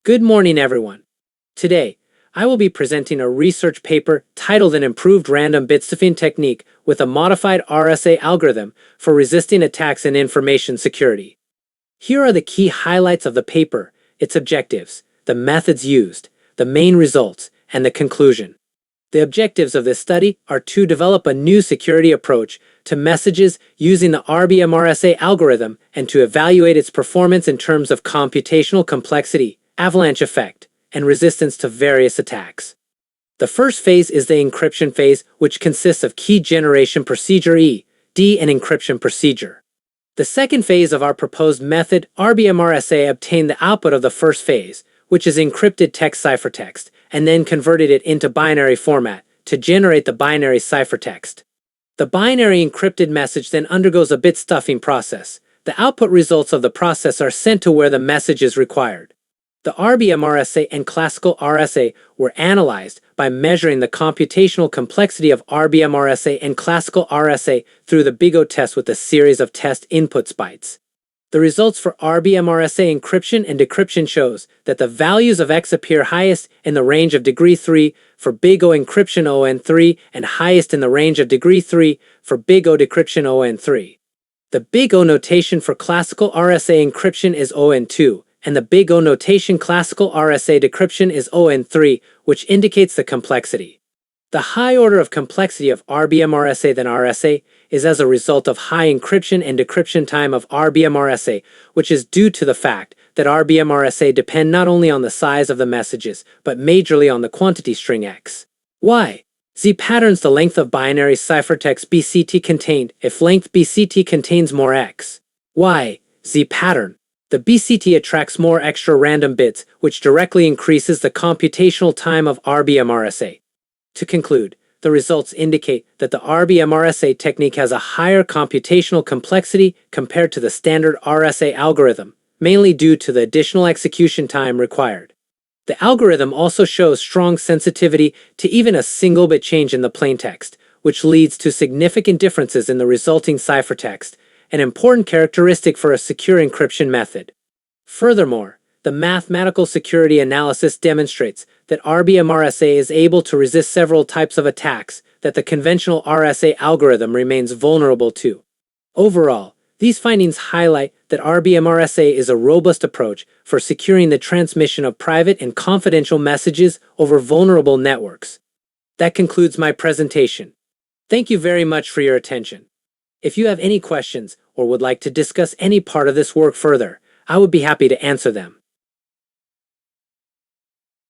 Good morning, everyone. Today, I will be presenting a research paper titled An Improved Random Bit Stuffing Technique with a Modified RSA Algorithm for Resisting Attacks in Information Security. Here are the key highlights of the paper, its objectives, the methods used, the main results, and the conclusion. The objectives of this study are to develop a new security approach to messages using the RBMRSA algorithm and to evaluate its performance in terms of computational complexity, avalanche effect, and resistance to various attacks. The first phase is the encryption phase, which consists of key generation procedure (D) and encryption procedure. The second phase of our proposed method, RBMRSA, obtained the output of the first phase, which is encrypted text ciphertext, and then converted it into binary format to generate the binary ciphertext. The binary encrypted message then undergoes a bit stuffing process. The output results of the process are sent to where the message is required. The RBMRSA and classical RSA were analyzed by measuring the computational complexity of RBMRSA and classical RSA through the Big O test with a series of test inputs bytes. The results for RBMRSA encryption and decryption shows that the values of X appear highest in the range of degree 3 for Big O encryption ON3 and highest in the range of degree 3 for Big O decryption ON3. The Big O notation for classical RSA encryption is ON2, and the Big O notation classical RSA decryption is ON3, which indicates the complexity. The high order of complexity of RBMRSA than RSA is as a result of high encryption and decryption time of RBMRSA, which is due to the fact that RBMRSA depend not only on the size of the messages, but majorly on the quantity string X. Y. Z patterns the length of binary ciphertext BCT contained if length BCT contains more X. Y. Z pattern. The BCT attracts more extra random bits, which directly increases the computational time of RBMRSA. To conclude, the results indicate that the RBMRSA technique has a higher computational complexity compared to the standard RSA algorithm, mainly due to the additional execution time required. The algorithm also shows strong sensitivity to even a single bit change in the plaintext, which leads to significant differences in the resulting ciphertext, an important characteristic for a secure encryption method. Furthermore, the mathematical security analysis demonstrates that RBMRSA is able to resist several types of attacks that the conventional RSA algorithm remains vulnerable to. Overall, these findings highlight that RBMRSA is a robust approach for securing the transmission of private and confidential messages over vulnerable networks. That concludes my presentation. Thank you very much for your attention. If you have any questions or would like to discuss any part of this work further, I would be happy to answer them.